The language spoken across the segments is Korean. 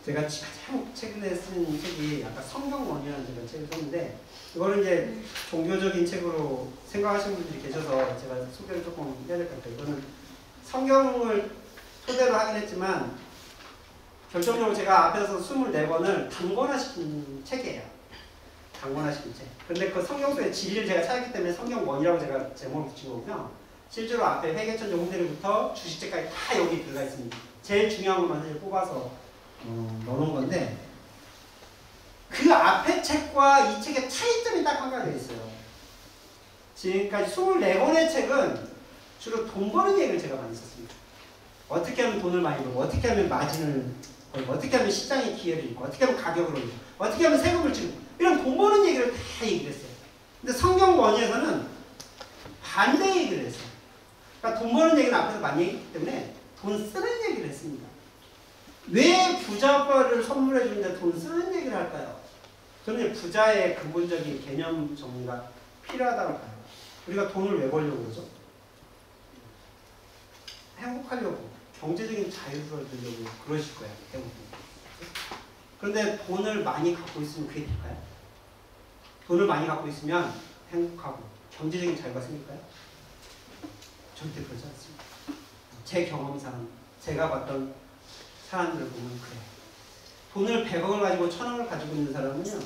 제가 가장 최근에 쓴 책이 아까 성경원이라는 제가 책을 썼는데 이거는 이제 종교적인 책으로 생각하시는 분들이 계셔서 제가 소개를 조금 해야 될 것 같아요. 이거는 성경을 토대로 하긴 했지만 결정적으로 제가 앞에서 24권을 단권화시킨 책이에요. 단권화시킨 책. 근데 그 성경 속의 진리를 제가 찾았기 때문에 성경원이라고 제가 제목을 붙인 거고요. 실제로 앞에 회계천재 홍대리부터 주식책까지 다 여기 들어가 있습니다. 제일 중요한 것만 사실 뽑아서 넣어놓은 건데 그 앞에 책과 이 책의 차이점이 딱 한 가지가 있어요. 지금까지 24권의 책은 주로 돈 버는 얘기를 제가 많이 썼습니다. 어떻게 하면 돈을 많이 벌고 어떻게 하면 마진을 벌고 어떻게 하면 시장에 기회를 잃고 어떻게 하면 가격을 올리고 어떻게 하면 세금을 치고 이런 돈 버는 얘기를 다 얘기를 했어요. 근데 성경원에서는 반대 얘기를 했어요. 그러니까 돈 버는 얘기는 앞에서 많이 얘기했기 때문에 돈 쓰는 얘기를 했습니다. 왜 부자 아빠를 선물해 주는데 돈 쓰는 얘기를 할까요? 저는 부자의 근본적인 개념 정리가 필요하다고 봐요. 우리가 돈을 왜 벌려고 그러죠? 행복하려고, 경제적인 자유를 얻으려고 그러실 거예요. 대부분. 그런데 돈을 많이 갖고 있으면 그게 될까요? 돈을 많이 갖고 있으면 행복하고 경제적인 자유가 생길까요? 절대 그렇지 않습니다. 제 경험상 제가 봤던 사람들을 보면 그래요. 돈을 100억을 가지고 1000억을 가지고 있는 사람은요.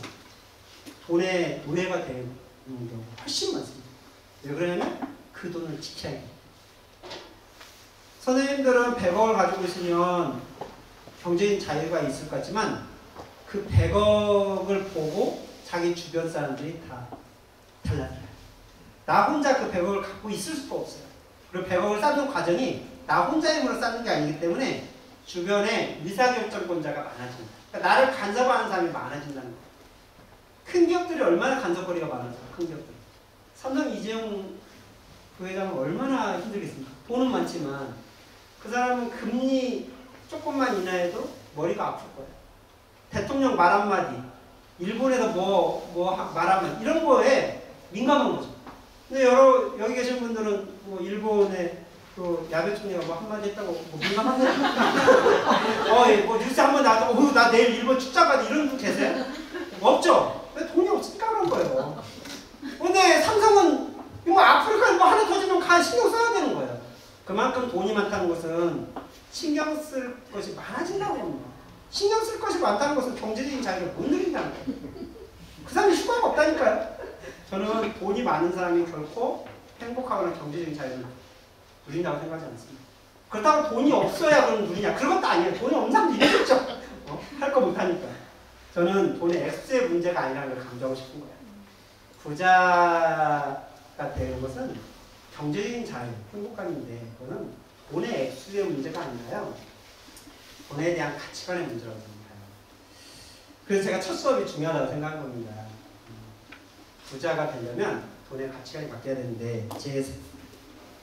돈의 노예가 되는 경우가 훨씬 많습니다. 왜 그러냐면 그 돈을 지켜야 해요. 선생님들은 100억을 가지고 있으면 경제적인 자유가 있을 것 같지만 그 100억을 보고 자기 주변 사람들이 다 달라져요. 나 혼자 그 100억을 갖고 있을 수가 없어요. 그리고 100억을 쌓는 과정이 나 혼자 힘으로 쌓는 게 아니기 때문에 주변에 의사결정권자가 많아집니다. 그러니까 나를 간섭하는 사람이 많아진다는 거예요. 큰 기업들이 얼마나 간섭거리가 많아져요. 큰 기업들. 삼성 이재용 부회장은 얼마나 힘들겠습니까? 돈은 많지만 그 사람은 금리 조금만 인하해도 머리가 아플 거예요. 대통령 말 한마디, 일본에서 말 한마디 이런 거에 민감한 거죠. 근데 여기 계신 분들은 뭐 일본의 그 야베 총리가 뭐 한마디 했다고 뭐 민감한가요? 뭐 뉴스 한번 나도 나 내일 일본 출장 가지 이런 분 계세요? 없죠? 왜 돈이 없으니까 그런 거예요. 근데 삼성은 뭐 아프리카에 뭐 하나 터지면 신경 써야 되는 거예요. 그만큼 돈이 많다는 것은 신경 쓸 것이 많아진다고 합니다. 신경 쓸 것이 많다는 것은 경제적인 자유를 못 누린다는 거예요. 그 사람이 휴가가 없다니까요. 저는 돈이 많은 사람이 결코 행복하거나 경제적인 자유를 누린다고 생각하지 않습니다. 그렇다고 돈이 없어야 그럼 누리냐? 그런 것도 아니에요. 돈이 없는 사람도 있겠죠. 할 거 못하니까. 저는 돈의 액수의 문제가 아니라는 걸 강조하고 싶은 거예요. 부자가 되는 것은 경제적인 자유, 행복감인데 그거는 돈의 액수의 문제가 아니라요. 돈에 대한 가치관의 문제라고 생각해요. 그래서 제가 첫 수업이 중요하다고 생각한 겁니다. 부자가 되려면 돈의 가치관이 바뀌어야 되는데 제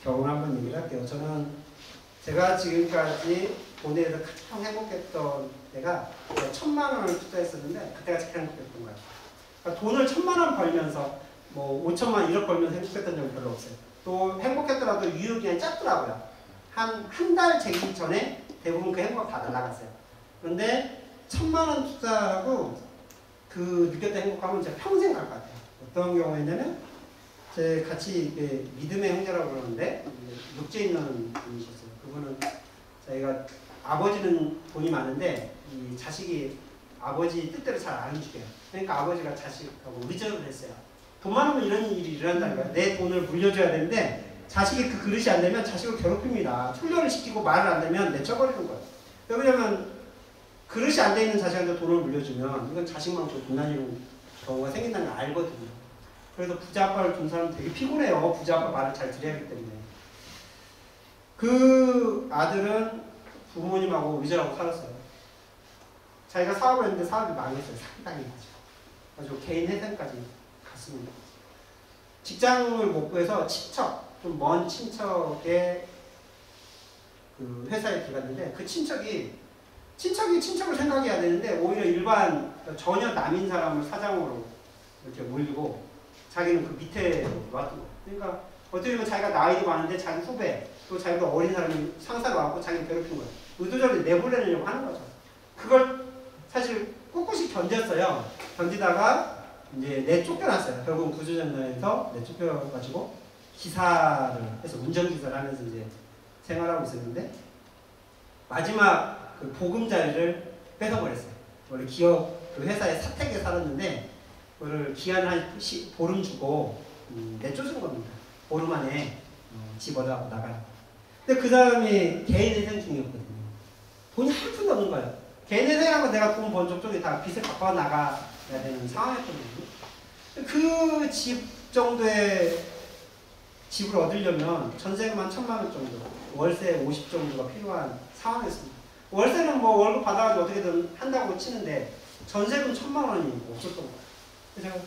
경험을 한번 얘기를 할게요. 제가 지금까지 돈에 대해서 가장 행복했던 때가 1000만 원을 투자했었는데 그때가 제일 행복했던 거예요. 그러니까 돈을 1000만 원 벌면서 뭐 5천만 원 1억 벌면서 행복했던 적은 별로 없어요. 또 행복했더라도 유혹이 그냥 작더라고요. 한 달 재기 전에 대부분 그 행복 다 날아갔어요. 그런데 1000만 원 투자하고 그 느꼈던 행복감은 제가 평생 갈 것 같아요. 어떤 경우에냐면 제 같이 믿음의 형제라고 그러는데 육지에 있는 분이셨어요. 그분은 자기가 아버지는 돈이 많은데 이 자식이 아버지 뜻대로 잘 안 움직여요. 그러니까 아버지가 자식하고 의존을 했어요. 돈 많으면 이런 일이 일어난다는 거예요. 내 돈을 물려줘야 되는데 자식이 그 그릇이 안 되면 자식을 괴롭힙니다. 훈련을 시키고 말을 안 되면 내쳐버리는 거예요. 왜냐면 그릇이 안 돼 있는 자식한테 돈을 물려주면 이건 자식만 돈 날리는 경우가 생긴다는 걸 알거든요. 그래서 부자 아빠를 둔 사람은 되게 피곤해요. 부자 아빠 말을 잘 들어야 하기 때문에. 그 아들은 부모님하고 의지하고 살았어요. 자기가 사업을 했는데 사업이 망했어요. 사기당해가지고. 그래서 개인 회생까지 갔습니다. 직장을 못 구해서 친척, 좀 먼 친척의 그 회사에 들어갔는데 그 친척이 친척을 생각해야 되는데 오히려 일반 전혀 남인 사람을 사장으로 이렇게 몰리고 자기는 그 밑에 놨던 거예요. 그러니까 어떻게 보면 자기가 나이도 많은데 자기 후배 또 자기가 어린 사람이 상사로 와서 자기를 괴롭힌 거예요. 의도적으로 내보내려고 하는 거죠. 그걸 견뎠어요. 견디다가 이제 내쫓겨났어요. 결국 구조전단에서 내쫓겨가지고 기사를 해서 운전기사를 하면서 이제 생활하고 있었는데 마지막 그 보금자리를 뺏어버렸어요. 원래 기업 그 회사에 사택에 살았는데 그거를 기한을 한 보름 주고 내쫓은 겁니다. 보름 안에 집 얻어갖고 나가라. 근데 그 사람이 개인회생 중이었거든요. 돈이 한 푼도 없는 거예요. 개인회생하고 내가 돈 번 쪽쪽이 다 빚을 갚아 나가야 되는 상황이었거든요. 그 집 정도의 집을 얻으려면 전세금 한 1,000만 원 정도, 월세 50 정도가 필요한 상황이었습니다. 월세는 뭐 월급 받아가지고 어떻게든 한다고 치는데 전세금 1,000만 원이 없었던 거예요. 그래서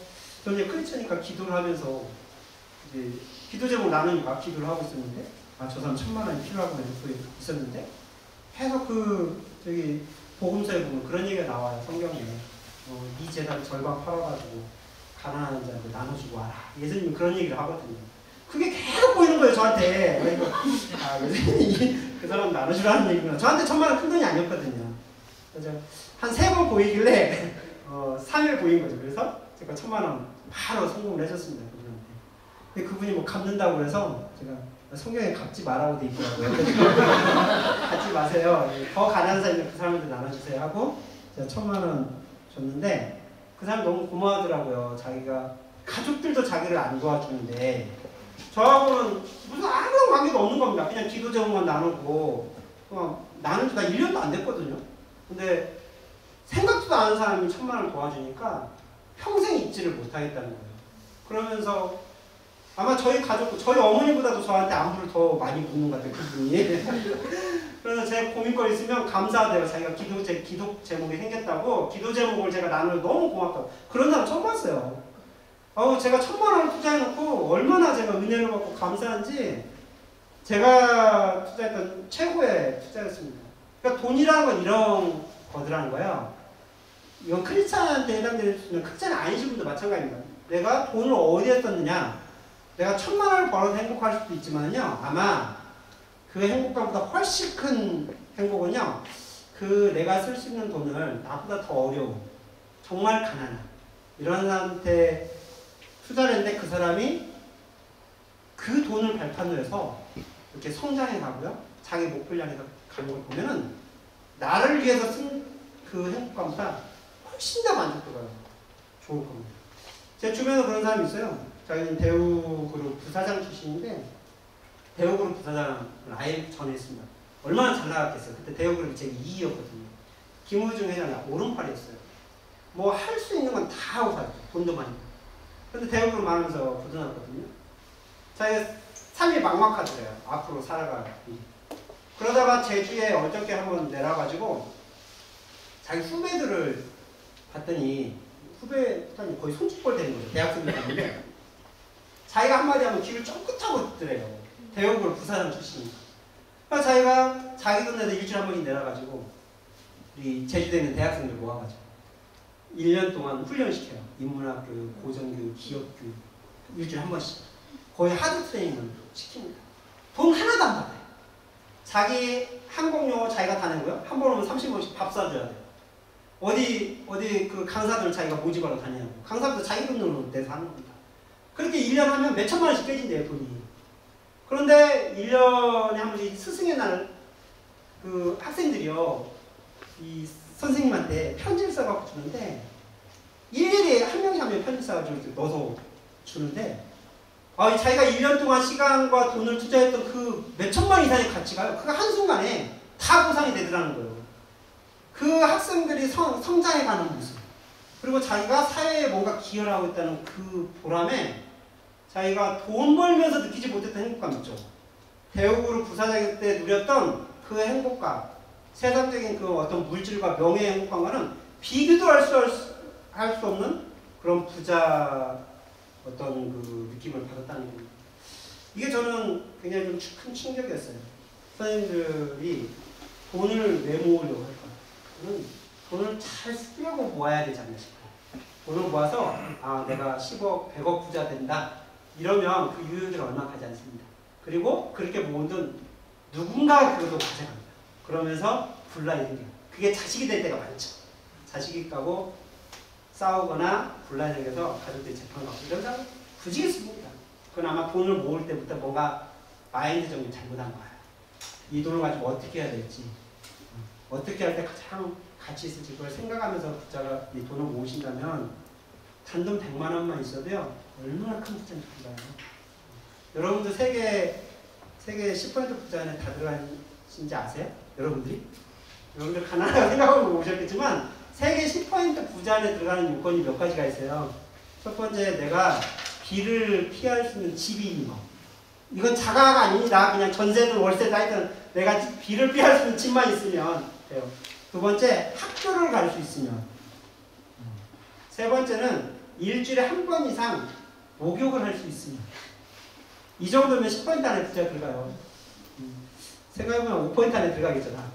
저는 이제 크리스천이니까 기도를 하면서 이제 기도 제목 나누니까 기도를 하고 있었는데 저 사람 1,000만 원이 필요하고 이렇게 있었는데 계속 저기 복음서에 보면 그런 얘기가 나와요. 성경에 네 재산 절반 팔아가지고 가난한 자한테 나눠주고 와라. 예수님이 그런 얘기를 하거든요. 그게 계속 보이는 거예요, 저한테. 그래서 예수님이 그 사람 나눠주라는 얘기구나. 저한테 1,000만 원 큰 돈이 아니었거든요. 그래서 한 3번 보이길래 3일 보인 거죠. 그래서 제가 1,000만 원 바로 송금을 해줬습니다. 그분한테. 근데 그분이 뭐 갚는다고 그래서 제가 성경에 갚지 마라고 돼 있더라고요. 갚지 마세요. 더 가난한 사람이 그 사람한테 나눠주세요 하고 제가 1,000만 원 줬는데 그 사람이 너무 고마워하더라고요. 자기가 가족들도 자기를 안 도와주는데 저하고는 무슨 아무런 관계도 없는 겁니다. 그냥 기도 제목만 나누고 나눈 지가 1년도 안 됐거든요. 근데 생각지도 않은 사람이 1,000만 원을 도와주니까 평생 잊지를 못하겠다는 거예요. 그러면서 아마 저희 가족, 저희 어머니보다도 저한테 안부를 더 많이 묻는 것 같아요, 그분이. 그래서 제 고민거리 있으면 감사하대요. 자기가 기도 제목이 생겼다고, 기도 제목을 제가 나누면 너무 고맙다고. 그런 사람 처음 봤어요. 제가 1,000만 원을 투자해놓고 얼마나 제가 은혜를 받고 감사한지 제가 투자했던 최고의 투자였습니다. 그러니까 돈이라는 건 이런 거더라는 거예요. 이건 크리스찬한테 해당되는 수 있는 크리스찬이 아니신 분도 마찬가지입니다. 내가 돈을 어디에 썼느냐. 내가 1,000만 원을 벌어서 행복할 수도 있지만요. 아마 그 행복감보다 훨씬 큰 행복은요. 내가 쓸 수 있는 돈을 나보다 더 어려운, 정말 가난한 이런 사람한테 투자를 했는데 그 사람이 그 돈을 발판으로 해서 이렇게 성장해 가고요. 자기 목표를 향해서 가는 걸 보면은 나를 위해서 쓴 그 행복감보다 훨씬 더 만족도가 좋을 겁니다. 제 주변에 그런 사람이 있어요. 자기는 대우그룹 부사장 출신인데 대우그룹 부사장을 아예 전에 했습니다. 얼마나 잘 나갔겠어요. 그때 대우그룹이 제 2위였거든요. 김우중 회장이 오른팔이었어요. 뭐 할 수 있는 건 다 하고 살았죠. 돈도 많이. 근데 대우그룹 하면서 부도났거든요. 자기가 삶이 막막하더래요. 앞으로 살아가기. 그러다가 제주에 어저께 한번 내려가지고 자기 후배들을 봤더니 후배들이 거의 손짓벌 되는 거죠. 대학생들 봤는데 자기가 한마디 하면 귀를 쫑긋하고 듣더래요. 대우그룹 부사장 출신이니까. 그러니까 자기가 자기 동네에서 일주일에 한 번씩 내려가지고 우리 제주도에 있는 대학생들 모아가지고 1년 동안 훈련시켜요. 인문학교육, 고정교육, 기업교육 일주일에 한 번씩 거의 하드 트레이닝을 시킵니다. 돈 하나도 안 받아요. 자기 항공료 자기가 다 내고요. 한 번 오면 30원씩 밥 사줘야 돼요. 어디 그 강사들 자기가 모집하러 다니냐고. 강사도 자기 돈으로 내서 하는 겁니다. 그렇게 1년 하면 몇 천만 원씩 깨진대요, 돈이. 그런데 1년에 한 번씩 스승의 날 그 학생들이요. 이 선생님한테 편지를 써갖고 주는데 일일이 한 명씩 한 명 편지 써가지고 이렇게 넣어서 주는데 자기가 1년 동안 시간과 돈을 투자했던 그 몇천만 이상의 가치가요. 그거 한순간에 다 보상이 되더라는 거예요. 그 학생들이 성장해가는 모습 그리고 자기가 사회에 뭔가 기여를 하고 있다는 그 보람에 자기가 돈 벌면서 느끼지 못했던 행복감 있죠. 대우그룹 부사장 때 누렸던 그 행복감 세상적인 그 어떤 물질과 명예의 행복감과는 비교도 할 수 없는 그런 부자 어떤 그 느낌을 받았다는 겁니다. 이게 저는 굉장히 좀 큰 충격이었어요. 선생님들이 돈을 왜 모으려고 할까? 저는 돈을 잘 쓰려고 모아야 되지 않나 싶어요. 돈을 모아서 내가 10억, 100억 부자 된다. 이러면 그 유효율이 얼마 가지 않습니다. 그리고 그렇게 모으든 누군가 그것도 가져갑니다. 그러면서 분란이 생겨요. 그게 자식이 될 때가 많죠. 자식이 가고 싸우거나 불난적해서 가족들이 재판 받고 이런 사람 부지기수입니다. 그건 아마 돈을 모을 때부터 뭔가 마인드적으로 잘못한 거예요. 이 돈을 가지고 어떻게 해야 될지, 어떻게 할 때 가장 가치 있을지 그걸 생각하면서 부자가 이 돈을 모으신다면 단돈 100만 원만 있어도요 얼마나 큰 부자인지 몰라요. 여러분도 세계 10% 부자 안에 다 들어가신지 아세요? 여러분들이? 여러분들 가난하다고 생각하고 오셨겠지만 세계 10% 부자 안에 들어가는 요건이 몇 가지가 있어요. 첫 번째, 내가 비를 피할 수 있는 집이 있는 거. 이건 자가가 아닙니다. 그냥 전세든 월세든 하여튼 내가 비를 피할 수 있는 집만 있으면 돼요. 두 번째, 학교를 갈 수 있으면. 세 번째는 일주일에 한 번 이상 목욕을 할 수 있으면. 이 정도면 10% 안에 부자 들어가요. 생각해보면 5% 안에 들어가겠잖아.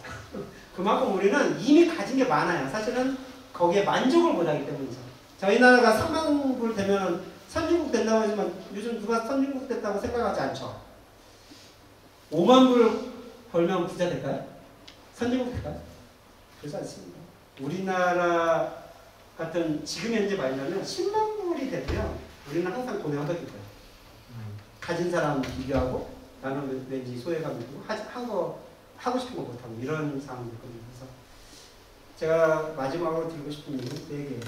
그만큼 우리는 이미 가진 게 많아요. 사실은 거기에 만족을 못하기 때문이죠. 저희 나라가 3만 불 되면 선진국 된다고 하지만 요즘 누가 선진국 됐다고 생각하지 않죠. 5만 불 벌면 부자 될까요? 선진국 될까요? 그렇지 않습니다. 우리나라 같은 지금 현재 말하면 10만 불이 돼도요. 우리는 항상 돈에 허덕일 거예요. 가진 사람 비교하고 나는 왠지 소외감이 있고 하고 싶은 거 못하고 이런 상황이 있거든요. 그래서 제가 마지막으로 드리고 싶은 얘기는 되게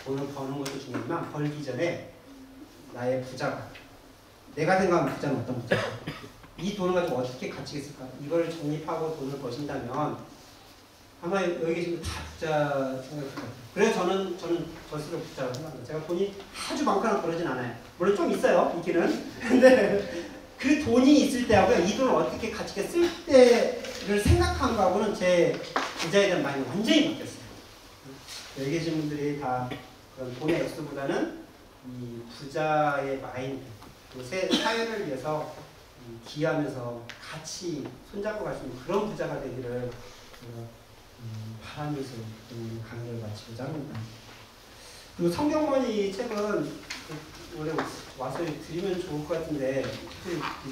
돈을 버는 것도 중요하지만 벌기 전에 나의 부자가 내가 생각하는 부자는 어떤 부자일까? 이 돈을 가지고 어떻게 가치가 있을까? 이걸 정립하고 돈을 버신다면 아마 여기 계신 분 다 부자 생각할 것 같아요. 그래서 저는 저 스스로 부자라고 생각합니다. 제가 돈이 아주 많거나 그러진 않아요. 물론 좀 있어요, 있기는. 근데 그 돈이 있을 때하고요, 이 돈을 어떻게 가치가 쓸 때를 생각한 거하고는 제 부자에 대한 마음이 완전히 바뀌었어요. 여기 계신 분들이 다 그런 돈의 액수보다는 이 부자의 마인드, 또 사회를 위해서 기여하면서 같이 손잡고 갈 수 있는 그런 부자가 되기를 바라면서 강의를 마치고자 합니다. 그리고 성경머니 책은 원래 와서 드리면 좋을 것 같은데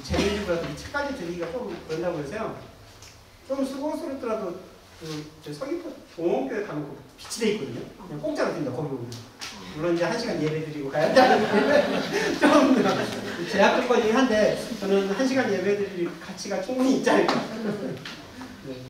재미있고라도 이 책까지 드리기가 좀 그런다고 해서요. 좀 수고스럽더라도 그 서귀포 동원교회 가면 빛이 돼 있거든요. 그냥 공짜로 든다 거기 보면. 물론 이제 1시간 예배 드리고 가야 되는데 좀 제약 조건이긴 한데 저는 1시간 예배 드릴 가치가 충분히 있지 않을까. 네.